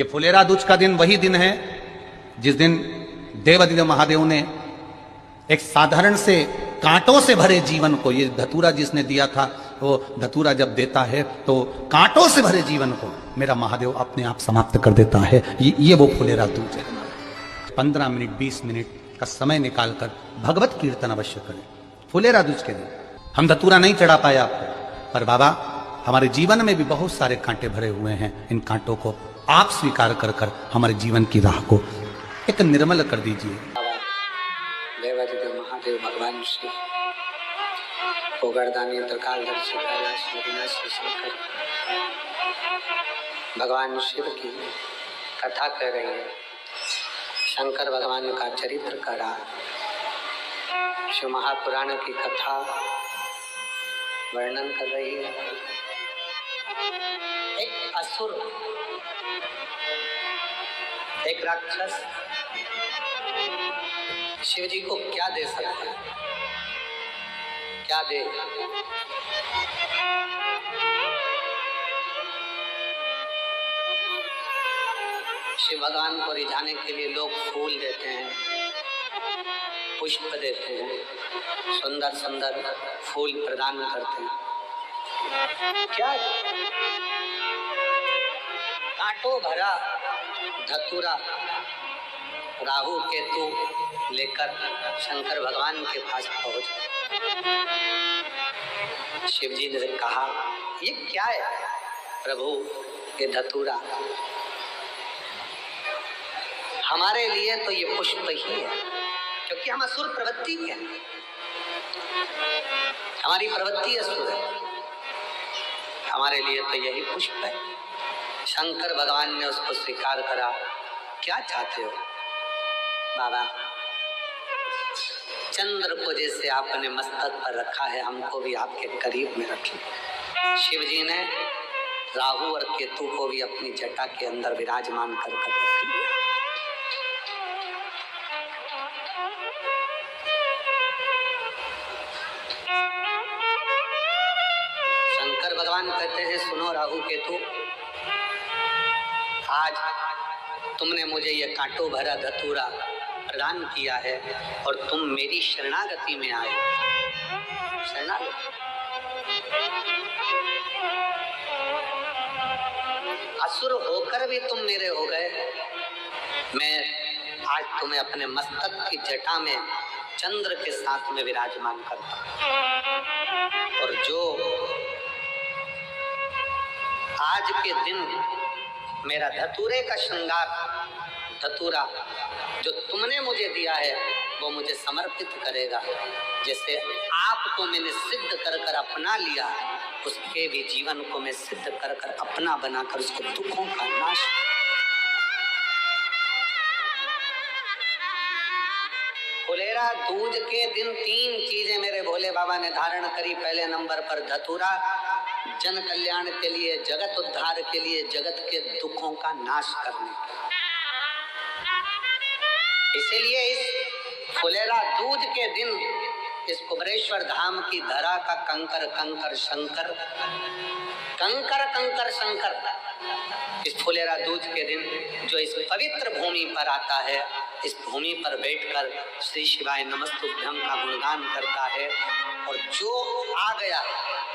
ये फुलेरा दूज का दिन वही दिन है जिस दिन देवादिदेव महादेव ने एक साधारण से कांटों से भरे जीवन को, ये धतूरा जिसने दिया था वो धतूरा जब देता है तो कांटों से भरे जीवन को मेरा महादेव अपने आप समाप्त कर देता है। ये वो फुलेरा दूज है। 15 मिनट 20 मिनट का समय निकालकर भगवत कीर्तन अवश्य करें फुलेरा दूज के दिन। हम धतूरा नहीं चढ़ा पाए आपको, पर बाबा हमारे जीवन में भी बहुत सारे कांटे भरे हुए हैं। इन कांटों को आप स्वीकार कर कर हमारे जीवन की राह को एक निर्मल कर दीजिए। देवादिदेव महादेव भगवान श्री पोगड़दानी त्रिकालदर्शी कैलाश विनाशी शंकर भगवान शिव की कथा कर रही है। शंकर भगवान का चरित्र करा शिव महापुराण की कथा वर्णन कर रही है। एक असुर, एक राक्षस शिव जी को क्या दे सकते हैं? क्या दे? शिव भगवान को रिझाने के लिए लोग फूल देते हैं, पुष्प देते हैं, सुंदर सुंदर फूल प्रदान करते हैं। क्या? कांटों भरा धतूरा राहु केतु लेकर शंकर भगवान के पास पहुंच। शिव जी ने कहा, ये क्या है प्रभु? ये धतूरा हमारे लिए तो ये पुष्प ही है, क्योंकि हम असुर प्रवृत्ति के हैं, हमारी प्रवृत्ति असुर है, हमारे लिए तो यही पुष्प है। शंकर भगवान ने उसको स्वीकार करा। क्या चाहते हो बाबा? चंद्र को जैसे आपने मस्तक पर रखा है, हमको भी आपके करीब में रखिए। शिव जी ने राहु और केतु को भी अपनी जटा के अंदर विराजमान कर रख लिया। शंकर भगवान कहते हैं, सुनो राहु केतु, आज तुमने मुझे ये कांटों भरा धतूरा प्रदान किया है और तुम मेरी शरणागति में आए। शरणागति, असुर होकर भी तुम मेरे हो गए। मैं आज तुम्हें अपने मस्तक की जटा में चंद्र के साथ में विराजमान करता हूं, और जो आज के दिन मेरा धतूरे का श्रृंगार, धतूरा जो तुमने मुझे दिया है, वो मुझे समर्पित करेगा। जैसे आपको मैंने सिद्ध कर कर अपना लिया, उसके भी जीवन को मैं सिद्ध कर कर अपना बनाकर उसको दुखों का नाश। फुलेरा दूज के दिन 3 चीजें मेरे भोले बाबा ने धारण करी। पहले नंबर पर धतूरा, जन कल्याण के लिए, जगत उद्धार के लिए, जगत के दुखों का नाश करने के लिए। इसीलिए इस फुलेरा दूज के दिन इस कुबरेश्वर धाम की धरा का कंकर कंकर शंकर, कंकर कंकर शंकर, इस फुलेरा दूज के दिन जो इस पवित्र भूमि पर आता है, इस भूमि पर बैठकर श्री शिवाय नमस्तुभ्यं का गुणगान करता है, और जो आ गया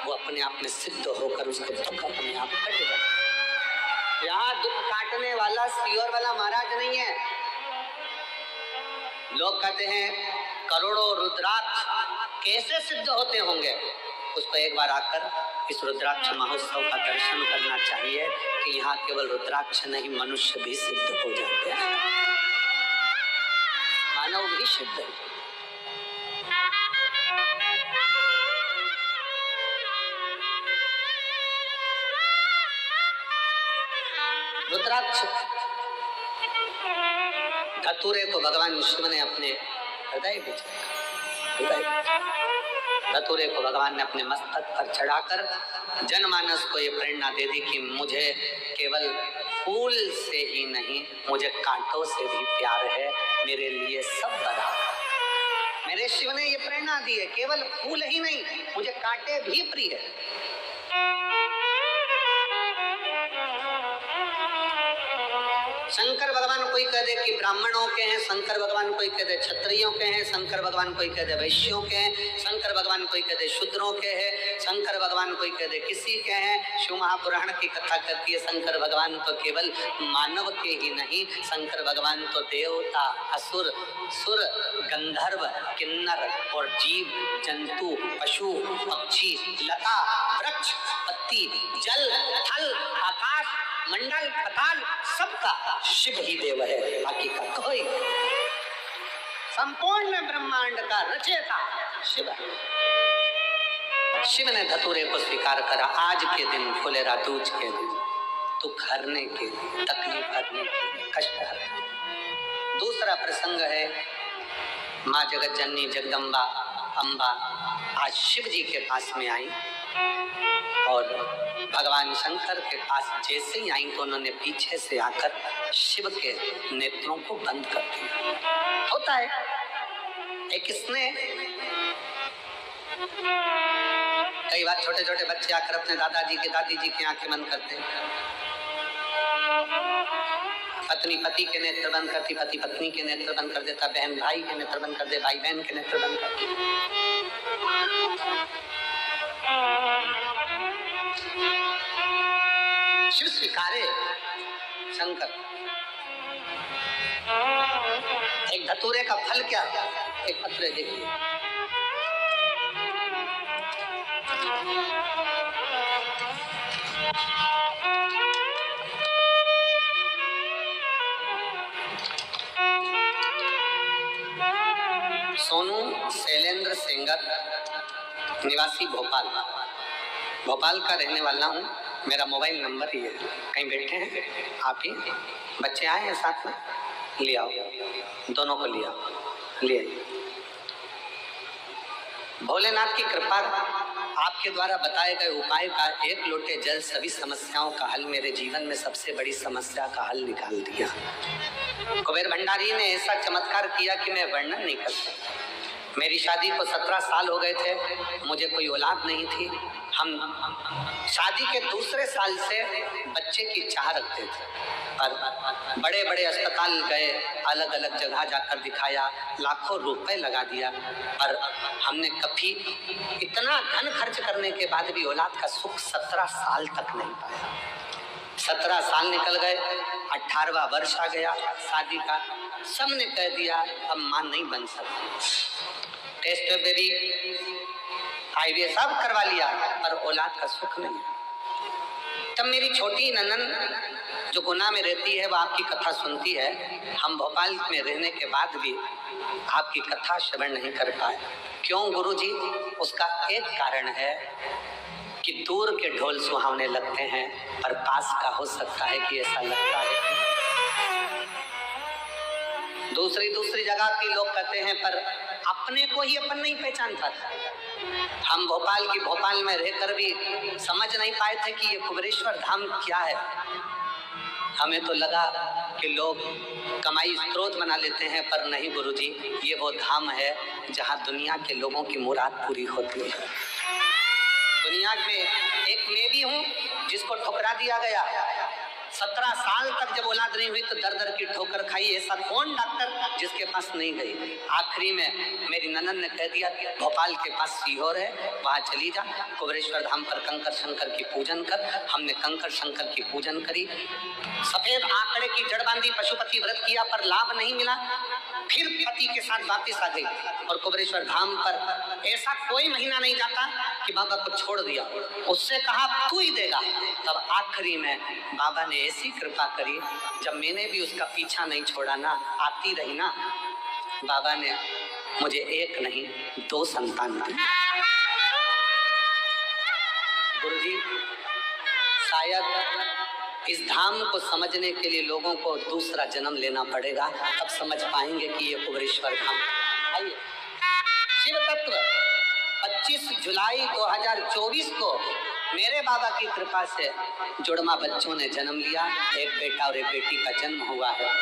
वो अपने आप में सिद्ध होकर उसको दुख अपने आप कट जाए। यहाँ दुख काटने वाला सियोर वाला महाराज नहीं है। लोग कहते हैं करोड़ों रुद्राक्ष कैसे सिद्ध होते होंगे? उसको एक बार आकर इस रुद्राक्ष महोत्सव का दर्शन करना चाहिए कि यहाँ केवल रुद्राक्ष नहीं, मनुष्य भी सिद्ध हो जाते हैं, मानव भी सिद्ध है। रुद्राक्ष धतूरे को भगवान शिव ने अपने हृदय में धतूरे को भगवान ने अपने मस्तक पर चढ़ाकर जनमानस को ये प्रेरणा दे दी कि मुझे केवल फूल से ही नहीं, मुझे कांटों से भी प्यार है, मेरे लिए सब बराबर। मेरे शिव ने ये प्रेरणा दी है, केवल फूल ही नहीं, मुझे कांटे भी प्रिय है। शंकर भगवान कोई कह दे कि ब्राह्मणों के हैं, शंकर भगवान कोई कह दे क्षत्रियों के हैं, शंकर भगवान कोई कह दे वैश्यों के हैं, शंकर भगवान कोई कह दे शूद्रों के हैं, शंकर भगवान कोई कह दे किसी के हैं। शिव महापुराण की कथा करती है शंकर भगवान तो केवल मानव के ही नहीं, शंकर भगवान तो देवता, असुर, सुर, गंधर्व, किन्नर और जीव जंतु, पशु, पक्षी, लता, वृक्ष, पत्ती, जल, थल, आकाश, मंडल, पताल, सबका शिव ही देव है, बाकी का कोई। संपूर्ण ब्रह्मांड का रचयिता शिव है। शिव ने धतूरे को स्वीकार करा। आज के दिन, फुलेरा दूज के दिन, दुख हरने के, तकलीफ हरने के, कष्ट हरने। दूसरा प्रसंग है माँ जगत जननी जगदम्बा अम्बा आज शिव जी के पास में आई और भगवान शंकर के पास जैसे ही आई तो उन्होंने पीछे से आकर शिव के नेत्रों को बंद कर दिया। होता है एक स्नेह। कई बार छोटे छोटे बच्चे आकर अपने दादाजी के दादी जी की आंखें बंद करते हैं। पत्नी पति के नेत्र बंद करती, पति पत्नी के नेत्र बंद कर देता, बहन भाई के नेत्र बंद कर दे, भाई बहन के नेत्र बंद कर दे। शिव स्वीकारे शंकर। एक धतूरे का फल क्या? एक पत्र देखिए। सोनू शैलेंद्र सेंगर, निवासी भोपाल, भोपाल का रहने वाला हूँ। मेरा मोबाइल नंबर ही है। कहीं बैठे हैं आप ही, बच्चे आए हैं साथ में, ले आओ, दोनों को लिया ले आइए। भोलेनाथ की कृपा, आपके द्वारा बताए गए उपाय का एक लोटे जल सभी समस्याओं का हल, मेरे जीवन में सबसे बड़ी समस्या का हल निकाल दिया। कुबेर भंडारी ने ऐसा चमत्कार किया कि मैं वर्णन नहीं कर सकता। मेरी शादी को 17 साल हो गए थे, मुझे कोई औलाद नहीं थी। हम शादी के दूसरे साल से बच्चे की चाह रखते थे, पर बड़े बड़े अस्पताल गए, अलग अलग जगह जाकर दिखाया, लाखों रुपए लगा दिया, पर हमने कभी इतना धन खर्च करने के बाद भी औलाद का सुख 17 साल तक नहीं पाया। 17 साल निकल गए, 18वां वर्ष आ गया शादी का। सबने कह दिया अब मां नहीं बन सकती। टेस्ट बेबी IVF सब करवा लिया, पर औलाद का सुख नहीं। तब मेरी छोटी ननन जो गुना में रहती है, वह आपकी कथा सुनती है। हम भोपाल में रहने के बाद भी आपकी कथा श्रवण नहीं कर पाए। क्यों गुरुजी? उसका एक कारण है कि दूर के ढोल सुहावने लगते हैं, पर पास का हो सकता है कि ऐसा लगता है। दूसरी जगह के लोग कहते हैं, पर अपने को ही अपन नहीं पहचान पाता। हम भोपाल में रहकर भी समझ नहीं पाए थे कि ये कुबेरेश्वर धाम क्या है। हमें तो लगा कि लोग कमाई स्रोत बना लेते हैं, पर नहीं गुरुजी, ये वो धाम है जहाँ दुनिया के लोगों की मुराद पूरी होती है। दुनिया में एक मैं भी हूँ जिसको ठुकरा दिया गया। 17 साल तक जब औलाद नहीं हुई तो दर दर की ठोकर खाई। ऐसा कौन डॉक्टर जिसके पास नहीं गई? आखिरी में मेरी ननन ने कह दिया भोपाल के पास सीहोर है, वहां चली जा, कुबेरेश्वर धाम पर कंकर शंकर की पूजन कर। हमने कंकर शंकर की पूजन करी, सफेद आंकड़े की जड़ बांधी, पशुपति व्रत किया, पर लाभ नहीं मिला। फिर पति के साथ वापस आ गई और कुबेरेश्वर धाम पर ऐसा कोई महीना नहीं जाता कि बाबा को छोड़ दिया। उससे कहा तू ही देगा। तब आखिरी में बाबा ने ऐसी कृपा करी, जब मैंने भी उसका पीछा नहीं छोड़ा ना, आती रही ना, बाबा ने मुझे एक नहीं 2 संतान दी। गुरुजी, शायद इस धाम को समझने के लिए लोगों को दूसरा जन्म लेना पड़ेगा, तब समझ पाएंगे कि ये कुबेरेश्वर धाम। आइए, शिव तत्व 25 जुलाई 2024 को मेरे बाबा की कृपा से जुड़वा बच्चों ने जन्म लिया। एक बेटा और एक बेटी का जन्म हुआ है।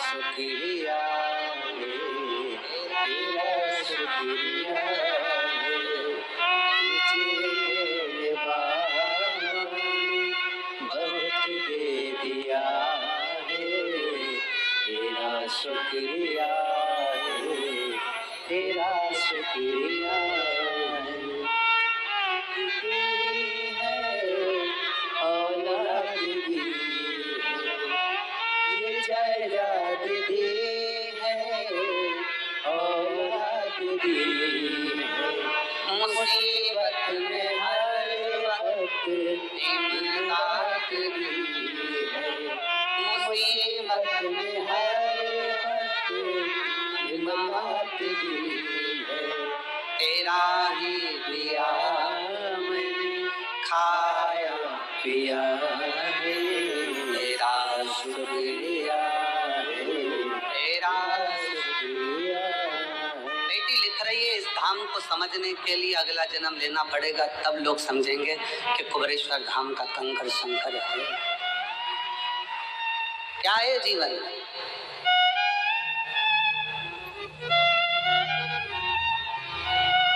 शुक्रिया है, तेरा शुक्रिया है, तुझे बहुत दे दिया है, तेरा शुक्रिया है, तेरा शुक्रिया है। औलाद दी है, जायदाद दी है, औलाद दी है, मुसीबत में हर वक्त इमदाद दी है, मुसीबत में हर वक्त इमदाद दी है। तेरा ही दिया मैंने खाया पिया है, तेरा शुक्रिया है, तेरा शुक्रिया। बेटी लिख रही है, इस धाम को समझने के लिए अगला जन्म लेना पड़ेगा, तब लोग समझेंगे कि कुबरेश्वर धाम का कंकर शंकर है। क्या है जीवन?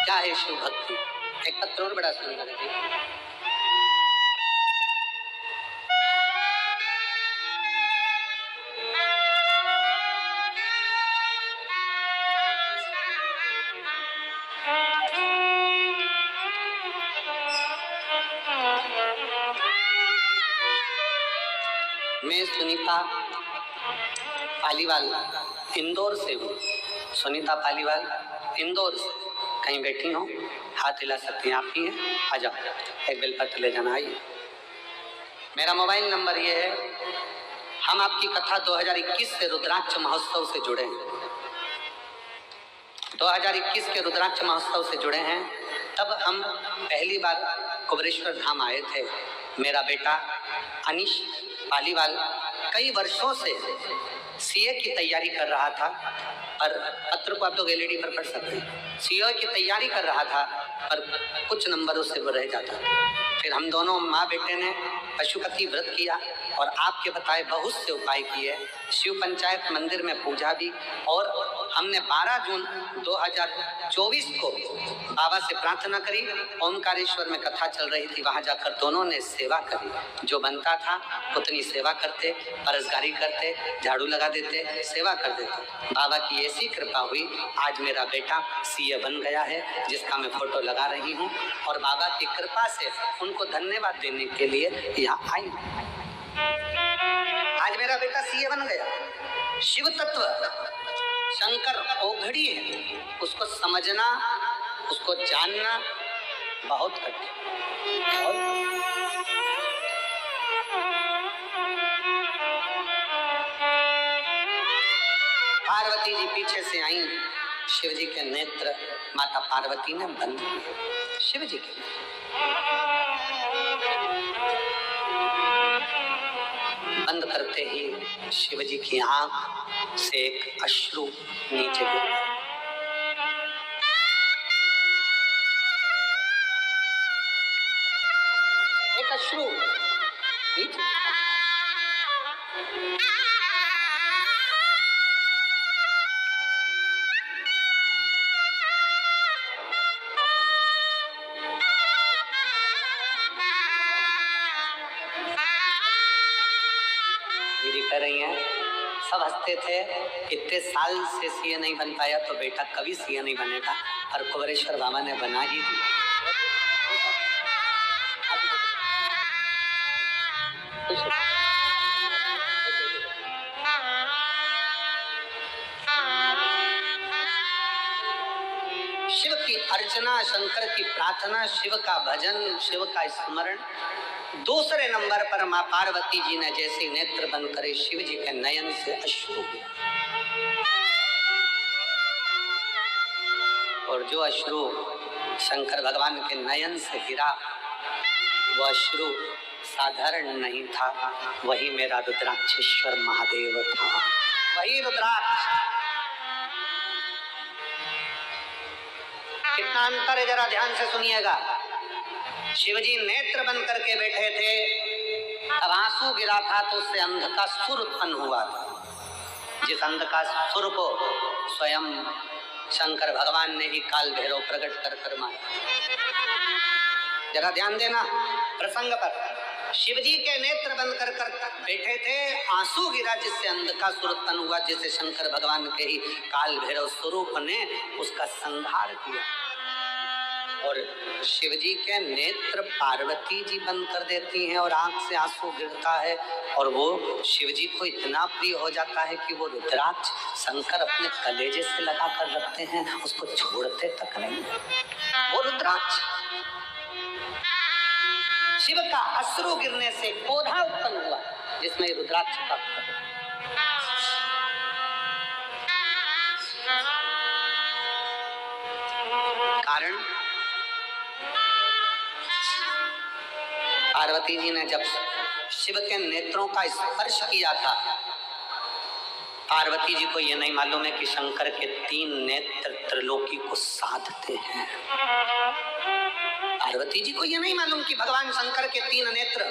क्या है शिव भक्ति? एक पत्र और बड़ा सुंदर है। मैं सुनीता पालीवाल इंदौर से हूँ। सुनीता पालीवाल इंदौर से कहीं बैठी हो, हाथ हिला सकती हैं, आप ही हैं, आ जाओ, एक बेलपत्र ले जाना। आइए, मेरा मोबाइल नंबर ये है। हम आपकी कथा 2021 से रुद्राक्ष महोत्सव से जुड़े हैं। 2021 के रुद्राक्ष महोत्सव से जुड़े हैं। तब हम पहली बार कुबरेश्वर धाम आए थे। मेरा बेटा अनीश पालीवाल कई वर्षों से सीए की तैयारी कर रहा था, और पत्र को आप लोग एलईडी पर पढ़ सकते हैं। सीए की तैयारी कर रहा था पर कुछ नंबरों से वो रह जाता। फिर हम दोनों माँ बेटे ने पशुपति व्रत किया और आपके बताए बहुत से उपाय किए। शिव पंचायत मंदिर में पूजा भी, और हमने 12 जून 2024 को बाबा से प्रार्थना करी। ओमकारेश्वर में कथा चल रही थी, वहां जाकर दोनों ने सेवा करी। जो बनता था उतनी सेवा करते, परसगारी करते, झाड़ू लगा देते, सेवा कर देते। बाबा की ऐसी कृपा हुई, आज मेरा बेटा सीए बन गया है, जिसका मैं फोटो लगा रही हूँ। और बाबा की कृपा से उनको धन्यवाद देने के लिए यहाँ आई। आज मेरा बेटा सीए बन गया। शिव तत्व शंकर ओघड़ी है, उसको समझना, उसको जानना बहुत कठिन। पार्वती जी पीछे से आई, शिव जी के नेत्र माता पार्वती ने बंद किए। शिव जी के बंद करते ही शिव जी की आंख से एक अश्रु नीचे गिरा। एक अश्रु नीचे। कर रही हैं, सब हंसते थे, इतने साल से सीए नहीं बन पाया तो बेटा कभी सीए नहीं बनेगा, और कुबरेश्वर बाबा ने बना ही दिया। शिव की अर्चना, शंकर की प्रार्थना, शिव का भजन, शिव का स्मरण। दूसरे नंबर पर मां पार्वती जी ने जैसे नेत्र बंद करे, शिव जी के नयन से अश्रु गिरा। और जो अश्रु शंकर भगवान के नयन से गिरा, वह अश्रु साधारण नहीं था, वही मेरा रुद्राक्षेश्वर महादेव था, वही रुद्राक्ष। कितना अंतर है, जरा ध्यान से सुनिएगा। शिवजी नेत्र बंद करके बैठे थे, अब आंसू गिरा था तो उससे अंध का सुर उत्पन्न हुआ था। जिस अंधकार सुर को स्वयं शंकर भगवान ने ही काल भैरव प्रकट कर कर मारा। जरा ध्यान देना प्रसंग पर। शिवजी के नेत्र बंद कर कर बैठे थे, आंसू गिरा जिससे अंधकासुर उत्पन्न हुआ, जिसे शंकर भगवान के ही काल भैरव स्वरूप ने उसका संहार किया। और शिवजी के नेत्र पार्वती जी बंद कर देती हैं और आंख से आंसू गिरता है, और वो शिवजी को इतना प्रिय हो जाता है कि वो रुद्राक्ष शंकर अपने कलेजे से लगा कर रखते हैं, उसको छोड़ते तक नहीं। वो रुद्राक्ष शिव का अश्रु गिरने से पौधा उत्पन्न हुआ जिसमें रुद्राक्ष का कारण पार्वती जी ने जब शिव के नेत्रों का स्पर्श किया था, पार्वती जी को यह नहीं मालूम है कि शंकर के 3 नेत्र त्रिलोकी को साधते हैं। पार्वती जी को यह नहीं मालूम कि भगवान शंकर के 3 नेत्र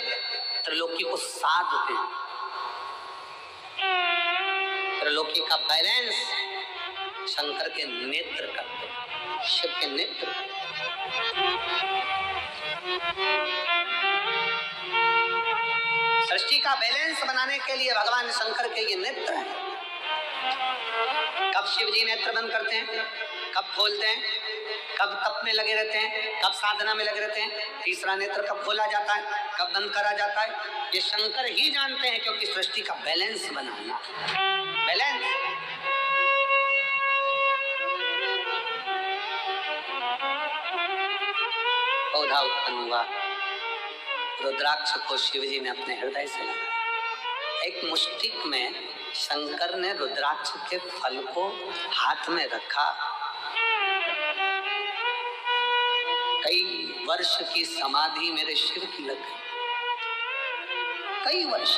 त्रिलोकी को साधते हैं। त्रिलोकी का बैलेंस शंकर के नेत्र करते हैं, शिव के नेत्र। सृष्टि का बैलेंस बनाने के लिए भगवान शंकर के ये नेत्र हैं। कब शिव जी नेत्र बंद करते हैं, कब खोलते हैं, कब तप में लगे रहते हैं, कब साधना में लगे रहते हैं, तीसरा नेत्र कब खोला जाता है, कब बंद करा जाता है, ये शंकर ही जानते हैं, क्योंकि सृष्टि का बैलेंस बनाना। बैलेंस पौधा उत्पन्न हुआ, रुद्राक्ष को शिवजी ने अपने हृदय से लगाया। एक मुष्टिक में शंकर ने रुद्राक्ष के फल को हाथ में रखा। कई वर्ष की समाधि मेरे शिव की लग गई, कई वर्ष।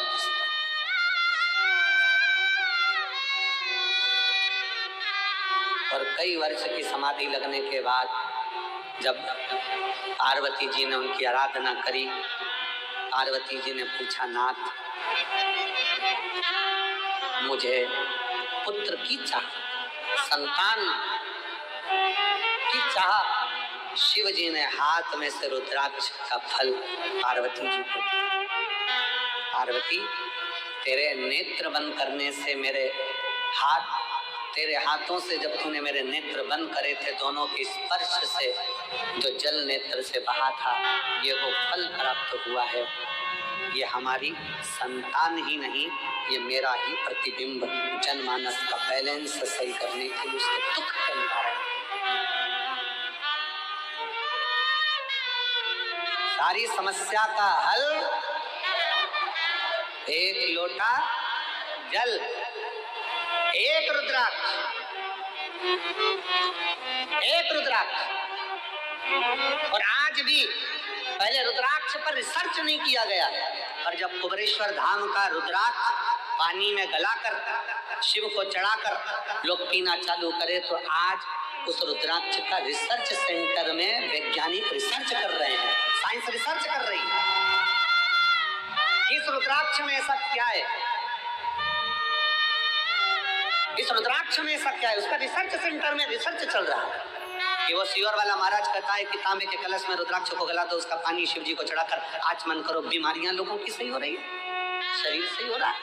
और कई वर्ष की समाधि लगने के बाद जब पार्वती जी ने उनकी आराधना करी, पार्वती जी ने पूछा, नाथ मुझे पुत्र की चाह, संतान की चाह। शिव जी ने हाथ में से रुद्राक्ष का फल पार्वती जी को दिया। पार्वती, तेरे नेत्र बंद करने से मेरे हाथ, तेरे हाथों से जब तूने मेरे नेत्र बंद करे थे, दोनों के स्पर्श से जो जल नेत्र से बहा था, ये वो फल प्राप्त हुआ है। ये हमारी संतान ही नहीं, ये मेरा ही प्रतिबिंब जनमानस का बैलेंस सही करने के लिए उसके दुख का निवारण। सारी समस्या का हल एक लोटा जल, एक रुद्राक्ष, एक रुद्राक्ष। और आज भी पहले रुद्राक्ष पर रिसर्च नहीं किया गया, पर जब कुबेरेश्वर धाम का रुद्राक्ष पानी में गलाकर शिव को चढ़ाकर लोग पीना चालू करे, तो आज उस रुद्राक्ष का रिसर्च सेंटर में वैज्ञानिक रिसर्च कर रहे हैं, साइंस रिसर्च कर रही है। इस रुद्राक्ष में ऐसा क्या है, इस रुद्राक्ष में ऐसा क्या है, उसका रिसर्च सेंटर में रिसर्च चल रहा है। कि वो सीवर वाला महाराज कहता है कि तांबे के कलश में रुद्राक्ष को गला दो, उसका पानी शिव जी को चढ़ाकर आचमन करो, बीमारियां लोगों की सही हो रही है, शरीर सही हो रहा है।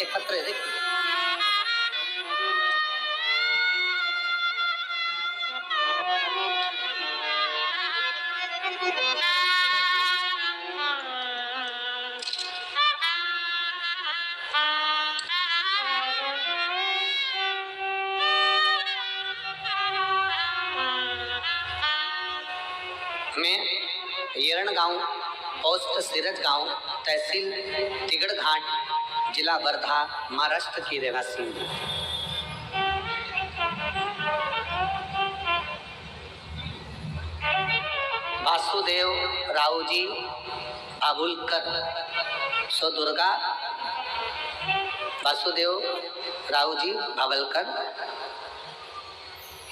एक पत्र है, देखिए, में येरण गांव, पोस्ट सिरज गांव, तहसील तिगड़ घाट, जिला वर्धा, महाराष्ट्र की रहवासी हूँ। वासुदेव रावजी आबुलकर, सो दुर्गा वासुदेव रावजी भावलकर,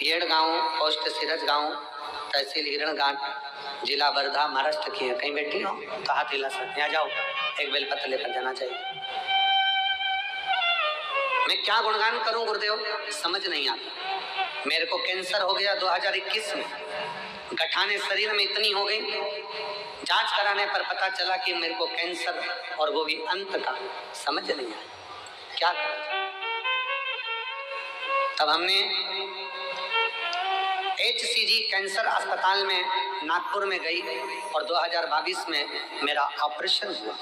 येड़ गांव, पोस्ट सिरज गांव, तहसील हिरणघाट, जिला वर्धा, महाराष्ट्र की है। कहीं बैठी हो तो हाथ हिला सकते हैं, आ जाओ, एक बेलपत्र लेकर जाना चाहिए। मैं क्या गुणगान करूं गुरुदेव, समझ नहीं आता। मेरे को कैंसर हो गया 2021 में, गठाने शरीर में इतनी हो गई, जांच कराने पर पता चला कि मेरे को कैंसर, और वो भी अंत का। समझ नहीं आया क्या करें। तब हमने HCG कैंसर अस्पताल में नागपुर में गई और 2022 में मेरा ऑपरेशन हुआ।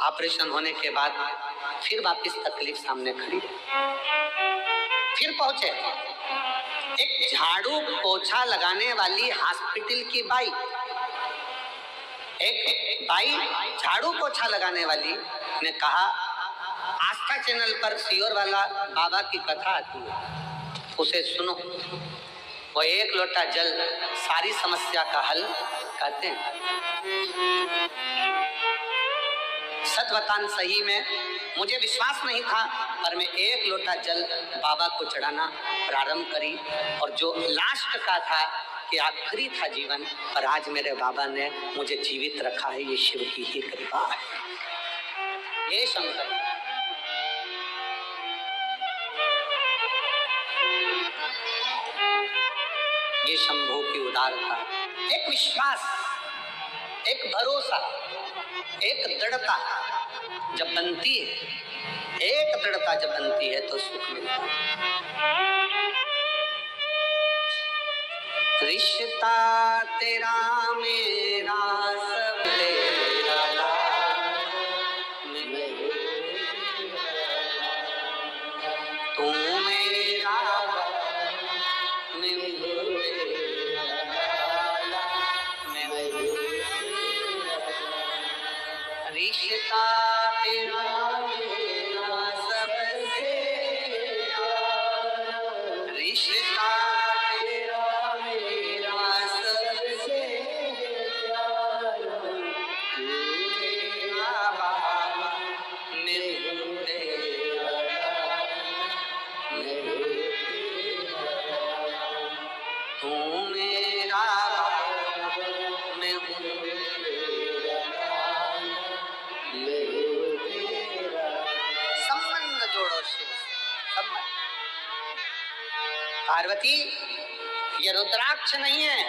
ऑपरेशन होने के बाद फिर वापस तकलीफ सामने खड़ी। फिर पहुंचे एक झाड़ू पोछा लगाने वाली हॉस्पिटल की बाई, एक बाई झाड़ू पोछा लगाने वाली ने कहा, आस्था चैनल पर सीहोर वाला बाबा की कथा आती है, उसे सुनो, वो एक लोटा जल सारी समस्या का हल कहते हैं। सच बतान सही में मुझे विश्वास नहीं था, पर मैं एक लोटा जल बाबा को चढ़ाना प्रारंभ करी, और जो लास्ट का था कि आखिरी था जीवन, पर आज मेरे बाबा ने मुझे जीवित रखा है। ये शिव की ही कृपा है। ये शंकर, ये शंभू की उदारता, एक विश्वास, एक भरोसा, एक दृढ़ता जब बनती है, एक दृढ़ता जब बनती है तो सुख मिलता है। रिश्ता तेरा मेरा सब तेरा, तू मेरा रिश्ता तेरा मेरा सबसे प्यारा, रिश्ता तेरा मेरा सबसे प्यारा, मेरा बाबा मैं हूँ तेरा, मैं हूँ तेरा, तू मेरा बाबा मैं हूँ तेरा, संबंध जोड़ो शिव, संबंध। पार्वती, ये रुद्राक्ष नहीं है,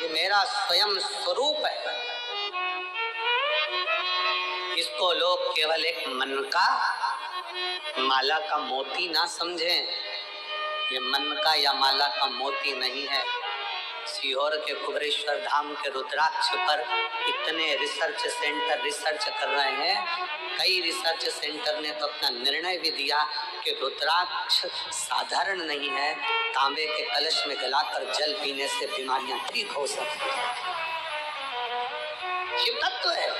ये मेरा स्वयं स्वरूप है। इसको लोग केवल एक मन का, माला का मोती ना समझें। ये मन का या माला का मोती नहीं है। सीहोर के कुबरेश्वर धाम के रुद्राक्ष पर इतने रिसर्च सेंटर रिसर्च कर रहे हैं। कई रिसर्च सेंटर ने तो अपना निर्णय भी दिया कि रुद्राक्ष साधारण नहीं है, तांबे के कलश में गलाकर जल पीने से बीमारियां ठीक हो सकती हैं। शिव तत्व है।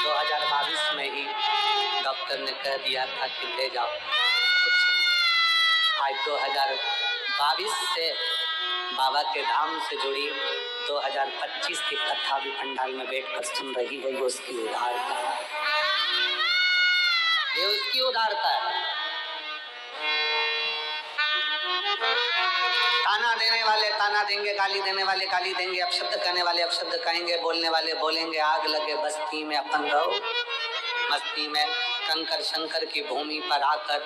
2022 में ही डॉक्टर ने कह दिया था कि ले जाओ, कुछ नहीं। आज 2022 से बाबा के धाम से जुड़ी 2025 की कथा भी पंडाल में बैठकर सुन रही है। ये उसकी उदारता है, ये उसकी उदारता है। ताना देने वाले ताना देंगे, गाली देने वाले गाली देंगे, अपशब्द कहने वाले अपशब्द कहेंगे, बोलने वाले बोलेंगे। आग लगे बस्ती में अपन रहो मस्ती में। कंकर शंकर की भूमि पर आकर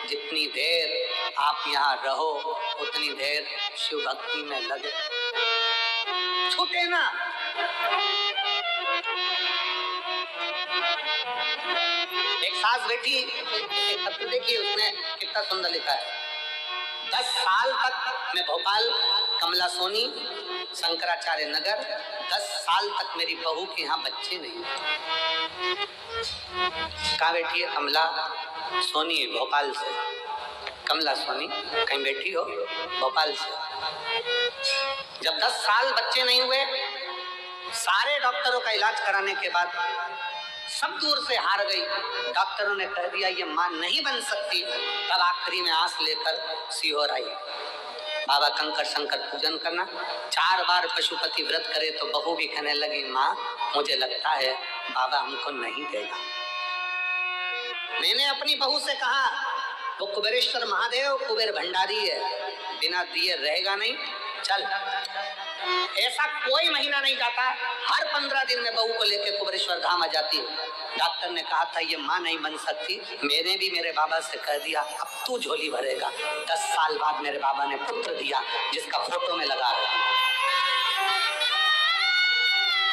जितनी देर आप यहाँ रहो उतनी देर शिव भक्ति में लगे, छूटे ना। एक सास बेटी, एक पत्र देखिए उसने कितना सुंदर लिखा है। 10 साल तक मैं भोपाल कमला सोनी शंकराचार्य नगर, 10 साल तक मेरी बहू के यहाँ बच्चे नहीं। कहाँ बैठी है? कमला सोनी भोपाल से। कमला सोनी कहीं बैठी हो? भोपाल से। जब 10 साल बच्चे नहीं हुए, सारे डॉक्टरों का इलाज कराने के बाद सब दूर से हार गई। डॉक्टरों ने कह दिया ये मां नहीं बन सकती। तब आखिरी में आस लेकर सीहोर आई। बाबा कंकर शंकर पूजन करना। 4 बार पशुपति व्रत करे तो बहू भी कहने लगी, माँ मुझे लगता है बाबा हमको नहीं देगा। मैंने अपनी बहू से कहा, वो कुबेरेश्वर महादेव कुबेर भंडारी है, बिना दिए रहेगा नहीं, चल। ऐसा कोई महीना नहीं जाता, हर 15 दिन में बहू को लेकर कुबेरेश्वर धाम आ जाती। डॉक्टर ने कहा था ये मां नहीं बन सकती। मैंने भी मेरे बाबा से कह दिया अब तू झोली भरेगा। 10 साल बाद मेरे बाबा ने पुत्र दिया, जिसका फोटो में लगा है।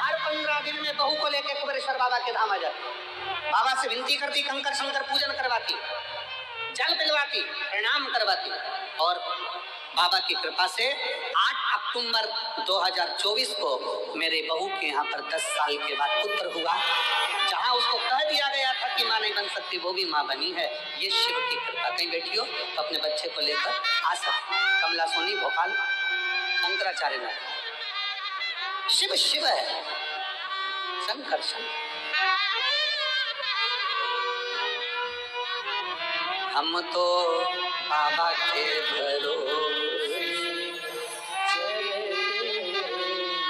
हर 15 दिन में बहू को लेकर कुबेरेश्वर बाबा के धाम आ जाती। बाबा से विनती करती, कंकर शंकर पूजन करवाती, जल पिलवाती, प्रणाम करवाती। और बाबा की कृपा से 8 अक्टूबर 2024 को मेरे बहू के यहाँ पर 10 साल के बाद पुत्र हुआ। जहाँ उसको कह दिया गया था कि माँ नहीं बन सकती, वो भी माँ बनी है। ये शिव की कृपा। कहीं बैठी हो तो अपने बच्चे को लेकर आ सकते। कमला सोनी, भोपाल, शंकराचार्य नगर। शिव शिव है, शंकर शंकर। हम तो बाबा के भरोसे,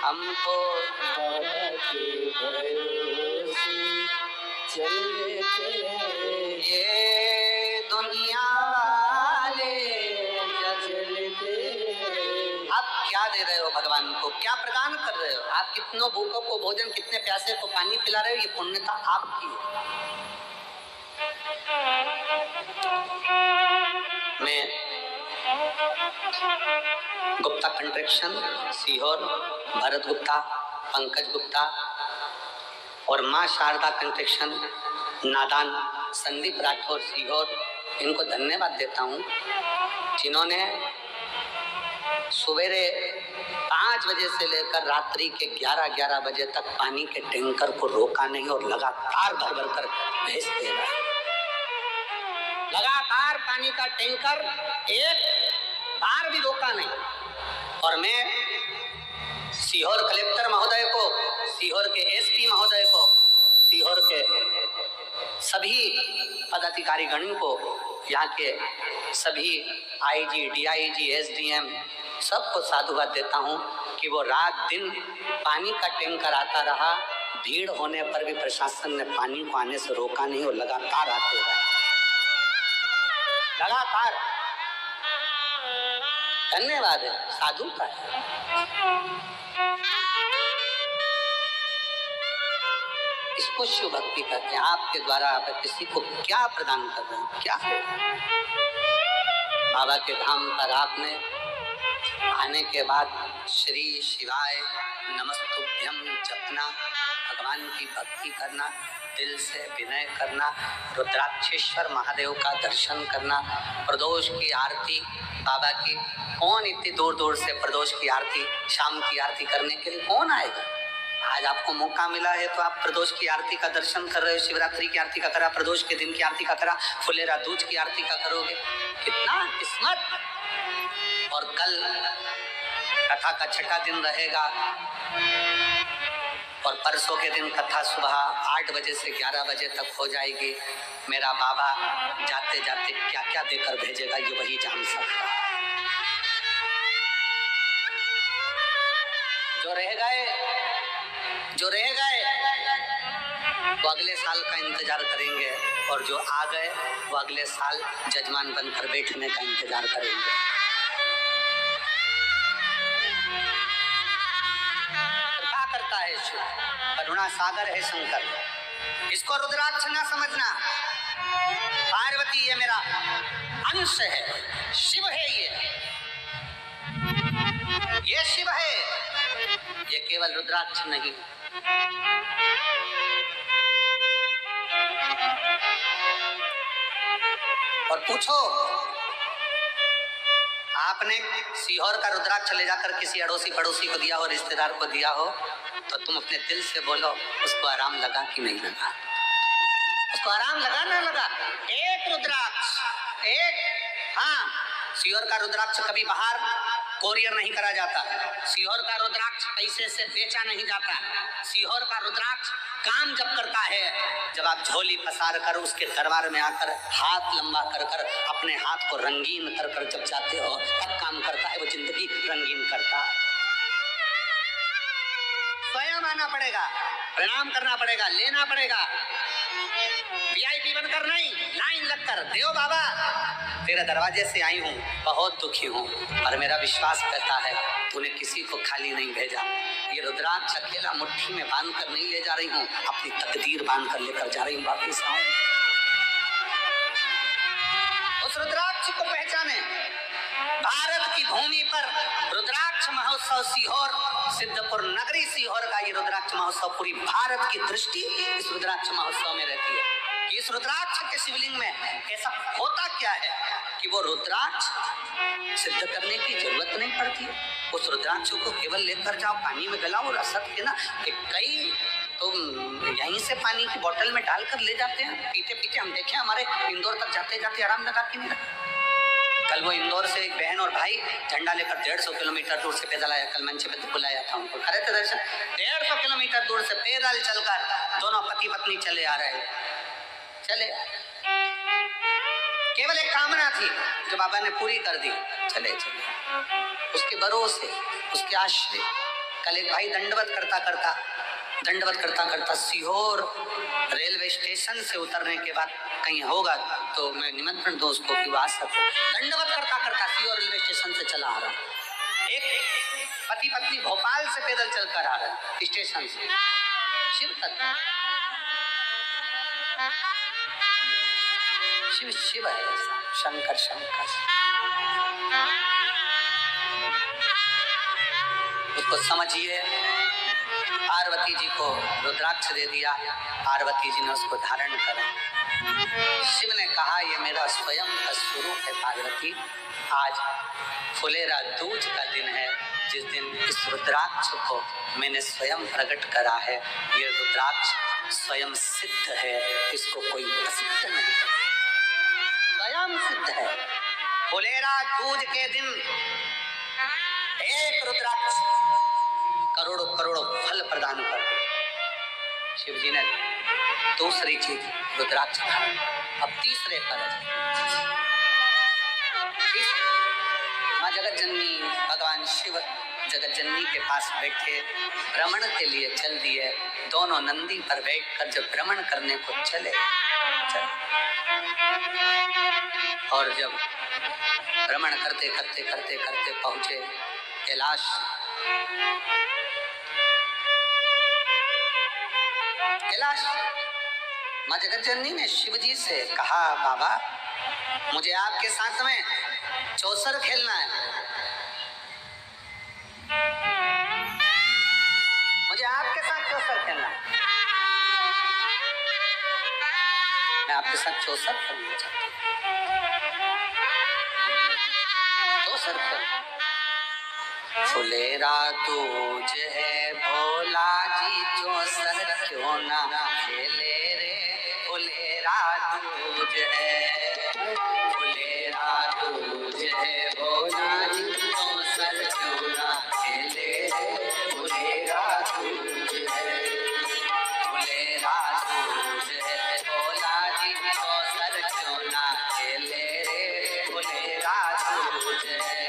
हमको बाबा के भरोसे चलते, ये दुनिया वाले चलते। आप क्या दे रहे हो भगवान को, क्या प्रदान कर रहे हो? आप कितनों भूखों को भोजन, कितने प्यासे को पानी पिला रहे हो, ये पुण्यता आपकी है। मैं गुप्ता कंट्रेक्शन, सीहोर, भरत गुप्ता, पंकज गुप्ता और मां शारदा कंट्रेक्शन, नादान, संदीप राठौर, सीहोर, इनको धन्यवाद देता हूं, जिन्होंने सवेरे 5 बजे से लेकर रात्रि के 11-11 बजे तक पानी के टैंकर को रोका नहीं और लगातार भर भर कर भेजते रहे। लगातार पानी का टैंकर एक बार भी रोका नहीं। और मैं सीहोर कलेक्टर महोदय को, सीहोर के एसपी महोदय को, सीहोर के सभी पदाधिकारी गण को, यहाँ के सभी आईजी, डीआईजी, एसडीएम सबको साधुवाद देता हूँ कि वो रात दिन पानी का टैंकर आता रहा। भीड़ होने पर भी प्रशासन ने पानी को आने से रोका नहीं और लगातार आते रहे, लगातार। धन्यवाद है, साधु का है। इसको शिव भक्ति कहते हैं। आपके द्वारा आप किसी को क्या प्रदान कर रहे हैं, क्या है? बाबा के धाम पर आपने आने के बाद श्री शिवाय नमस्तुभ्यम जपना, भगवान की भक्ति करना, दिल से विनय करना, रुद्राक्षेश्वर महादेव का दर्शन करना, प्रदोष की आरती बाबा की। कौन इतनी दूर दूर से प्रदोष की आरती, शाम की आरती करने के लिए कौन आएगा? आज आपको मौका मिला है तो आप प्रदोष की आरती का दर्शन कर रहे हो। शिवरात्रि की आरती का करा, प्रदोष के दिन की आरती का करा, फुलेरा दूज की आरती का करोगे, कितना किस्मत। और कल कथा का 6ठा दिन रहेगा और परसों के दिन कथा सुबह 8 बजे से 11 बजे तक हो जाएगी। मेरा बाबा जाते जाते क्या क्या देकर भेजेगा ये वही जान सकता है। जो रह गए वो अगले साल का इंतजार करेंगे, और जो आ गए वो अगले साल जजमान बनकर बैठने का इंतजार करेंगे। क्या करता है शिव? करुणा सागर है शंकर। इसको रुद्राक्ष ना समझना। पार्वती ये मेरा अंश है, शिव है ये शिव है, ये केवल रुद्राक्ष नहीं। और पूछो, आपने सीहोर का रुद्राक्ष ले जाकर किसी अड़ोसी पड़ोसी को दिया हो, रिश्तेदार को दिया हो, तो तुम अपने दिल से बोलो उसको आराम लगा कि नहीं लगा? उसको आराम लगा ना लगा? एक रुद्राक्ष, एक। हाँ, सीहोर का रुद्राक्ष कभी बाहर कोरियर नहीं करा जाता। सीहोर का रुद्राक्ष पैसे से बेचा नहीं जाता। सीहोर का रुद्राक्ष काम जब करता है, जब आप झोली पसार कर उसके दरबार में आकर हाथ लंबा कर कर अपने हाथ को रंगीन कर कर जब जाते हो, तब काम करता है। वो भी रंगीन करता। स्वयं आना पड़ेगा, प्रणाम करना पड़ेगा, लेना पड़ेगा, वीआईपी बनकर नहीं, लाइन लगकर, देव बाबा तेरे दरवाजे से आई हूँ, बहुत दुखी हूँ, और मेरा विश्वास करता है तूने किसी को खाली नहीं भेजा। ये रुद्राक्ष अकेला मुट्ठी में बांध कर नहीं ले जा रही हूँ, अपनी तकदीर बांध कर लेकर जा रही हूँ वापिस आऊं। उस रुद्राक्ष को पहचाने। भारत की भूमि पर रुद्राक्ष महोत्सव सीहोर, सिद्धपुर नगरी सीहोर का ये रुद्राक्ष महोत्सव, पूरी भारत की दृष्टि इस रुद्राक्ष महोत्सव में रहती है कि इस रुद्राक्ष के शिवलिंग में ऐसा होता क्या है कि वो रुद्राक्ष सिद्ध करने की जरूरत नहीं पड़ती। उस रुद्राक्ष को केवल लेकर जाओ, पानी में गलाओ, रसद के ना कई तो यहीं से पानी की बोतल में डालकर ले जाते हैं, पीते पीते हम देखे हमारे इंदौर तक जाते जाते आराम लगा के नहीं रखा। कल वो इंदौर से एक बहन और भाई झंडा लेकर 150 किलोमीटर दूर से पैदल आया, कल मंच पे तो बुलाया था उनको, करे थे दर्शन। 150 किलोमीटर दूर से पैदल चलकर दोनों पति पत्नी चले आ रहे, चले केवल एक कामना थी जो बाबा ने पूरी कर दी, चले चले उसके भरोसे, उसके आश्रय। कल एक भाई दंडवत करता करता सीहोर रेलवे स्टेशन से उतरने के बाद कहीं होगा तो मैं निमंत्रण दो उसको कि वो आ सके। दंडवत करता करता सीहोर रेलवे स्टेशन से चला आ रहा। एक पति पत्नी भोपाल से पैदल चलकर आ रहे स्टेशन से शिव तक। शिव शिव है, शंकर शंकर। उसको समझिए, पार्वती जी को रुद्राक्ष दे दिया, पार्वती जी ने उसको धारण करा। शिव ने कहा ये मेरा स्वयं का स्वरूप है पार्वती, आज फुलेरा दूज का दिन है, जिस दिन इस रुद्राक्ष को मैंने स्वयं प्रकट करा है। ये रुद्राक्ष स्वयं सिद्ध है, इसको कोई प्रसिद्ध नहीं कर, स्वयं सिद्ध है। फुलेरा दूज के दिन एक रुद्राक्ष करोड़ों करोड़ों फल प्रदान कर दे। शिव जी ने दूसरी चीज रुद्राक्ष धारण, अब तीसरे पर माँ जगत जननी भगवान शिव जगत जननी के पास बैठे भ्रमण के लिए चल दिए। दोनों नंदी पर बैठकर जब भ्रमण करने को चले और जब भ्रमण करते करते करते करते पहुंचे कैलाश, माँ जगत जननी ने शिव जी से कहा बाबा मुझे आपके साथ में चौसर खेलना है, मुझे आपके साथ चौसर खेलना है, मैं आपके साथ चौसर खेलना चाहती हूँ। चौसर खेलना फुलेरा दूज है भोला जी, चौसर क्यों ना खेले रे, फुलेरा दूज है, फुलेरा दूज है भोला जी, चौसर क्यों ना खेले रे, फुलेरा दूज है, फुलेरा दूज है भोला जी, चौसर क्यों ना खेले रे, फुलेरा दूज है।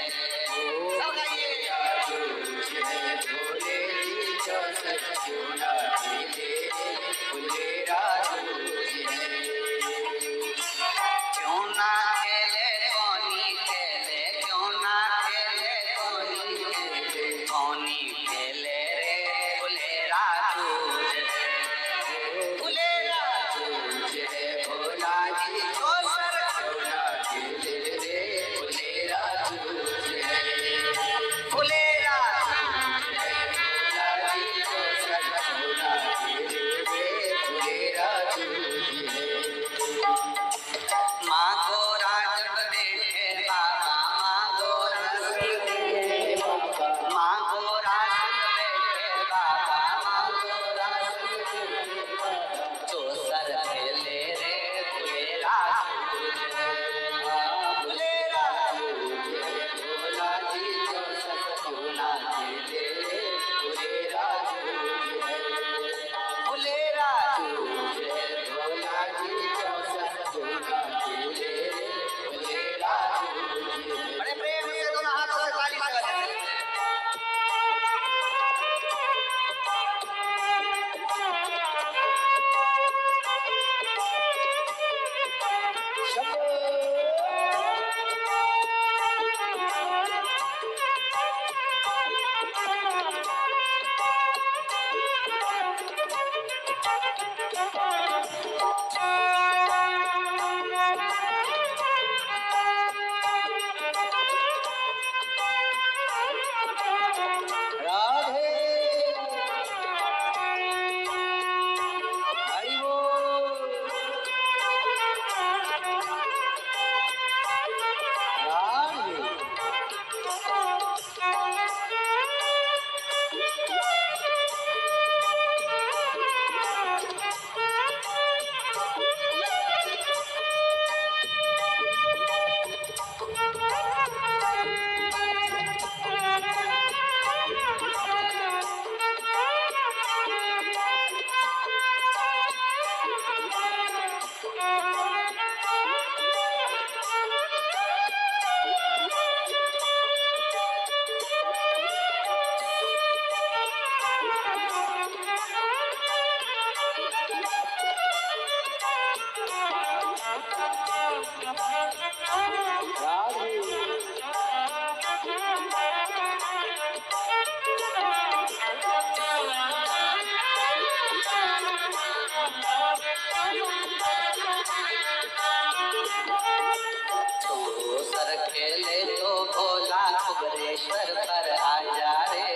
आजा रे,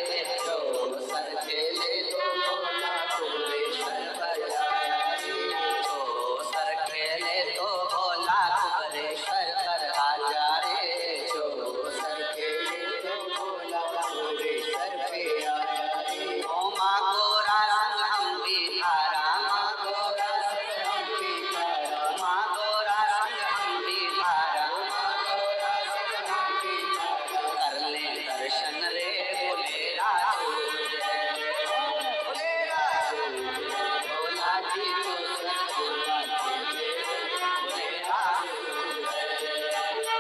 जो सर खेले तो भोला कुबरेश्वर बजाया रे, जो सर खेले तो भोला कुबरेश्वर पर आजा रे, जो सर खेले तो भोला कुबरेश्वर पे आया रे। ओ माँ गोरा रंग हम भी धारा, माँ गोरा रंग हम भी धारा, माँ गोरा रंग हम भी धारा, माँ गोरा रंग हम भी धारा, कर ले दर्शन रे भोलेरा भोलेरा भोला जी को भोलेरा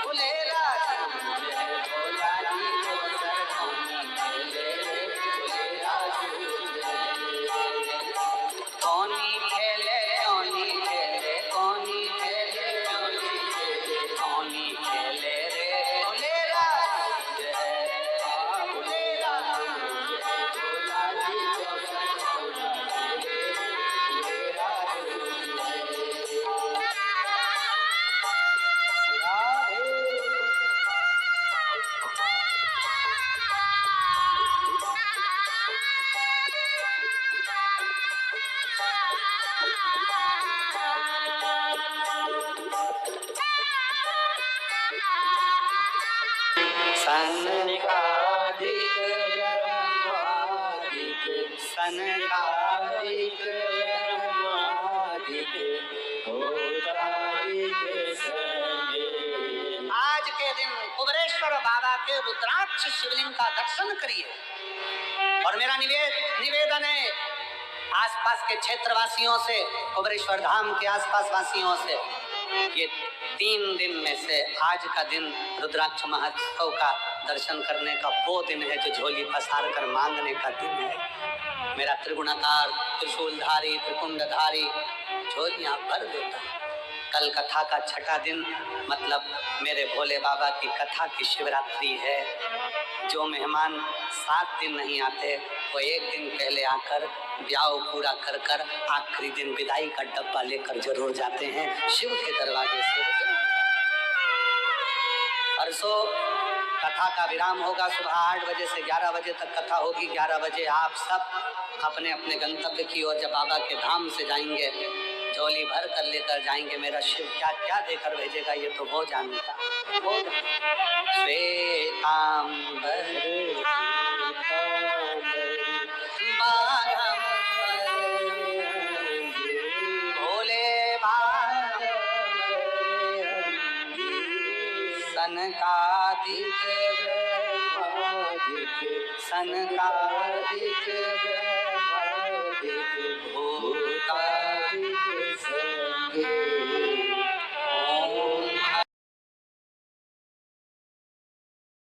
भोलेरा भोला जी को कौनी खेले कौनी खेले कौनी खेले कौनी खेले कौनी खेले रे भोलेरा भोलेरा भोला जी को सनकादिक ब्रह्मादिक सनकादिक ब्रह्मादिक होतादिक सने। आज के दिन कुबरेश्वर बाबा के रुद्राक्ष शिवलिंग का दर्शन करिए। और मेरा निवेदन है आसपास के क्षेत्रवासियों से, कुबरेश्वर धाम के आसपास वासियों से, ये 3 दिन में से आज का दिन रुद्राक्ष महोत्सव का दर्शन करने का वो दिन है जो झोली पसार कर मांगने का दिन है। मेरा त्रिगुणाकार त्रिशूलधारी त्रिकुंडधारी झोलियां भर देता है। कल कथा का 6ठा दिन, मतलब मेरे भोले बाबा की कथा की शिवरात्रि है। जो मेहमान 7 दिन नहीं आते वो 1 दिन पहले आकर ब्याह पूरा कर कर आखिरी दिन विदाई का डब्बा लेकर जरूर जाते हैं शिव के दरवाजे से। परसों कथा का विराम होगा, सुबह 8 बजे से 11 बजे तक कथा होगी। 11 बजे आप सब अपने अपने गंतव्य की ओर जब बाबा के धाम से जाएंगे, झोली भर कर लेकर जाएंगे। मेरा शिव क्या क्या देकर भेजेगा ये तो वो जानता। श्वेतांबर भोले बाबा सनकादिक ब्रह्मादिक सनकादिक ब्रह्मादिक भूतादिक सने।